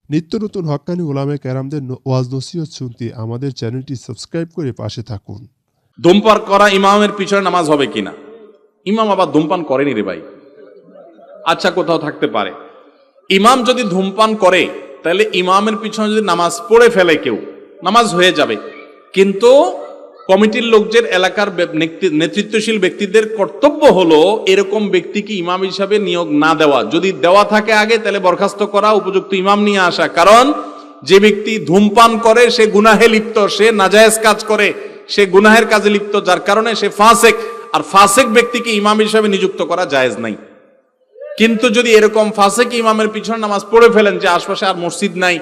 নিত্য নতুন হক্কানি উলামায়ে কেরামদের ওয়াজ নসিহত শুনতে আমাদের চ্যানেলটি সাবস্ক্রাইব করে পাশে থাকুন। ধূমপান করা ইমামের পিছনে নামাজ হবে কিনা? ইমাম আবার ধূমপান করেনি রে ভাই। আচ্ছা, কোথাও থাকতে পারে। ইমাম যদি ধূমপান করে তাহলে ইমামের পিছনে যদি নামাজ পড়ে ফেলে কেউ, নামাজ হয়ে যাবে। কিন্তু কমিটির লোকদের, এলাকার নেতৃত্বশীল ব্যক্তিদের কর্তব্য হলো এরকম ব্যক্তিকে ইমাম হিসাবে নিয়োগ না দেওয়া। যদি দেওয়া থাকে আগে, তাহলে বরখাস্ত করা, উপযুক্ত ইমাম নিয়ে আসা। কারণ যে ব্যক্তি ধূমপান করে সে গুনাহে লিপ্ত, সে নাজায়েজ কাজ করে, সে গুনাহের কাজে লিপ্ত, যার কারণে সে ফাসেক। আর ফাসেক ব্যক্তিকে ইমাম হিসাবে নিযুক্ত করা জায়েজ নাই। কিন্তু যদি এরকম ফাসেক ইমামের পিছনে নামাজ পড়ে ফেলেন যে আশপাশে আর মসজিদ নাই,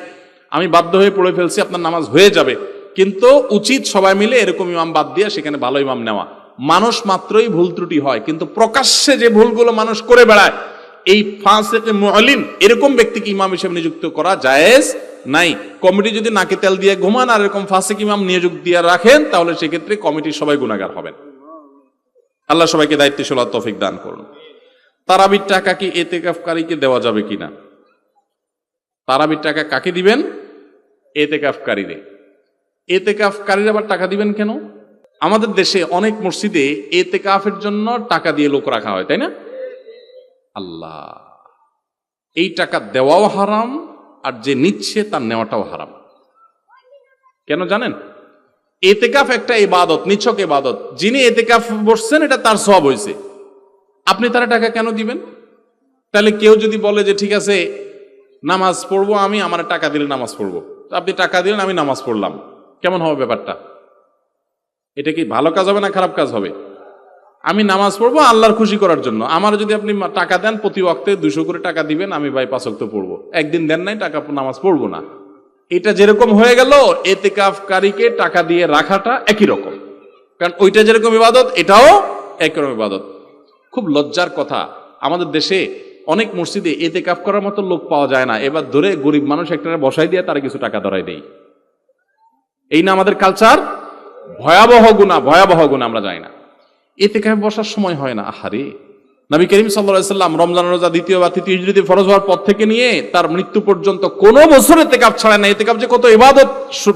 আমি বাধ্য হয়ে পড়ে ফেলছি, আপনার নামাজ হয়ে যাবে। কিন্তু উচিত সবাই মিলে এরকম ইমাম বাদ দিয়ে সেখানে ভালো ইমাম নেওয়া। মানুষ মাত্রই ভুল ত্রুটি হয়, কিন্তু প্রকাশ্যে যে ভুলগুলো মানুষ করে বেড়ায়, এই ফাসেক মুআলিন এরকম ব্যক্তিকে ইমাম হিসেবে নিযুক্ত করা জায়েজ নাই। কমিটি যদি নাকে তেল দিয়ে ঘুমান আর এরকম ফাসেক ইমাম নিয়োগ দিয়ে রাখেন, তাহলে সেক্ষেত্রে কমিটির সবাই গুনাহগার হবেন। আল্লাহ সবাইকে দায়িত্বশীল হওয়ার তৌফিক দান করুন। তারাবির টাকা কি এতেকাফকারীকে দেওয়া যাবে কিনা? তারাবির টাকা কাকে দিবেন? এতেকাফকারীদের। এতেকাফকারীরা আবার টাকা দিবেন কেন? আমাদের দেশে অনেক মসজিদে এতেকাফের জন্য টাকা দিয়ে লোক রাখা হয়, তাই না? আল্লাহ, এই টাকা দেওয়াও হারাম, আর যে নিচ্ছে তার নেওয়াটাও হারাম। কেন জানেন? এতেকাফ একটা ইবাদত, নিছক ইবাদত। যিনি এতেকাফ বসছেন এটা তার সওয়াব হয়েছে, আপনি তার টাকা কেন দিবেন? তাহলে কেউ যদি বলে যে ঠিক আছে নামাজ পড়বো আমি, আমার টাকা দিলে নামাজ পড়বো, আপনি টাকা দিলেন, আমি নামাজ পড়লাম, কেমন হবে ব্যাপারটা? এটা কি ভালো কাজ হবে না খারাপ কাজ হবে? আমি নামাজ পড়বো আল্লাহর খুশি করার জন্য, আমার যদি আপনি টাকা দেন, প্রতি ওয়াক্তে 200 করে টাকা দিবেন, আমি ভাই 5 ওয়াক্ত পড়বো, একদিন দেন নাই টাকা, নামাজ পড়বো না। এটা যেরকম হয়ে গেল, এতেকাফকারীকে টাকা দিয়ে রাখাটা একই রকম। কারণ ওইটা যেরকম ইবাদত, এটাও একরকম ইবাদত। খুব লজ্জার কথা, আমাদের দেশে অনেক মসজিদে এতেকাফ করার মতো লোক পাওয়া যায় না। এবার ধরে গরিব মানুষ একটা বসাই দিয়ে তারা কিছু টাকা ধরাই দেই। এই না আমাদের কালচার? ভয়াবহ গুনাহ, ভয়াবহ গুনাহ। আমরা যাই না, এতেকাফে বসার সময় হয় না। আহারে, নবী করিম সাল্লাল্লাহু আলাইহি সাল্লাম রমজান রোজা 2য় বা 3য় হিজরিতে ফরজ হওয়ার পর থেকে নিয়ে তার মৃত্যু পর্যন্ত কোন বছর এতেকাফ ছাড়ে না। এতেকাফ যে কত ইবাদত,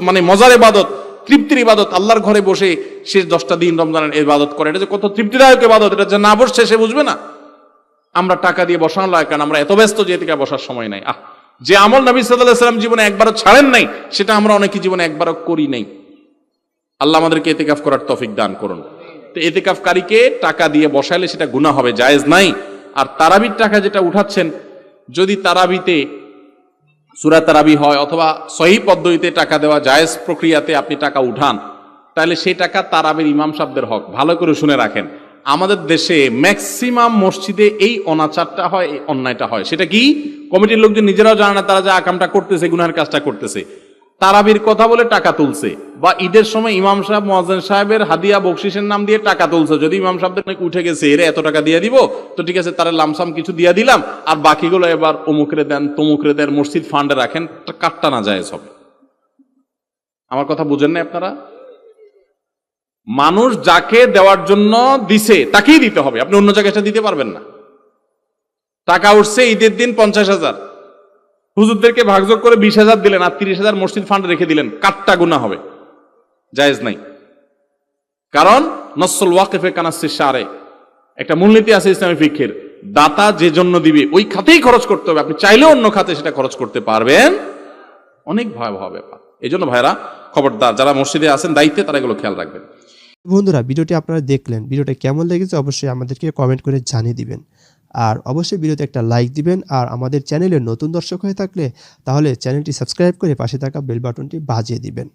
মানে মজার ইবাদত, তৃপ্তির ইবাদত। আল্লাহর ঘরে বসে শেষ 10টা দিন রমজানের ইবাদত করে, এটা যে কত তৃপ্তিদায়ক ইবাদত, এটা যে না বসছে সে বুঝবে না। আমরা টাকা দিয়ে বসানো লাগে কারণ আমরা এত ব্যস্ত যে এতেকাফে বসার সময় নাই। যে আমল নবী সাল্লাল্লাহু আলাইহি সাল্লাম জীবনে একবারও ছাড়েন নাই, সেটা আমরা অনেকে জীবনে একবারও করি নাই। আল্লাহ আমাদেরকে এতেকাফ করার তৌফিক দান করুন। তো এতেকাফকারীকে টাকা দিয়ে বসাইলে সেটা গুনাহ হবে, জায়েজ নাই। আর তারাবির টাকা যেটা উঠাচ্ছেন, যদি তারাবিতে সূরা তারাবি হয় অথবা সহিহ পদ্ধতিতে টাকা দেওয়া জায়েজ প্রক্রিয়াতে আপনি টাকা উঠান, তাহলে সেই টাকা তারাবির ইমাম সাহেবদের হক। ভালো করে শুনে রাখেন, আমাদের দেশে ম্যাক্সিমাম মসজিদে এই অনাচারটা হয়, এই অন্যায়টা হয়। সেটা কি? কমিটির লোকজন নিজেরাও জানে না তারা যে আকামটা করতেছে, গুনাহের কাজটা করতেছে। তারাবির কথা বলে টাকা তুলছে, বা ঈদের সময় ইমাম সাহেব মুয়াজ্জিন সাহেবের হাদিয়া বকশিসের নাম দিয়ে টাকা তুলছে। যদি ইমাম সাহেবদের অনেক উঠে গেছে, এরে এত টাকা দিয়ে দিব, তো ঠিক আছে তারা লামসাম কিছু দিয়ে দিলাম, আর বাকিগুলো এবার অমুকরে দেন, তমুকরে দেন, মসজিদ ফান্ডে রাখেন, কাটটা না জায়েজ হবে। আমার কথা বুঝেন না আপনারা? মানুষ যাকে দেওয়ার জন্য দিছে তাকেই দিতে হবে, আপনি অন্য জায়গায় দিতে পারবেন না। টাকা উঠছে ঈদের দিন 50,000, হুজুরদেরকে ভাগযোগ করে 20,000 দিলেন, আর 30,000 মসজিদ ফান্ডে রেখে দিলেন, কাটটা গুনাহ হবে, জায়েজ নাই। কারণ নসল ওয়াকিফে কানাসিস শারে, একটা মূলনীতি আছে ইসলামী ফিকহের, দাতা যে জন্য দিবে ওই খাতেই খরচ করতে হবে। আপনি চাইলেও অন্য খাতে সেটা খরচ করতে পারবেন। অনেক ভয়াবহ ব্যাপার। এই জন্য ভাইরা খবরদার, যারা মসজিদে আছেন দায়িত্বে, তারা এগুলো খেয়াল রাখবেন। বন্ধুরা, ভিডিওটি আপনারা দেখলেন, ভিডিওটা কেমন লেগেছে অবশ্যই আমাদেরকে কমেন্ট করে জানিয়ে দিবেন। আর অবশ্যই ভিডিওতে একটা লাইক দিবেন। আর আমাদের চ্যানেলে নতুন দর্শক হয়ে থাকলে তাহলে চ্যানেলটি সাবস্ক্রাইব করে পাশে থাকা বেল বাটনটি বাজিয়ে দিবেন।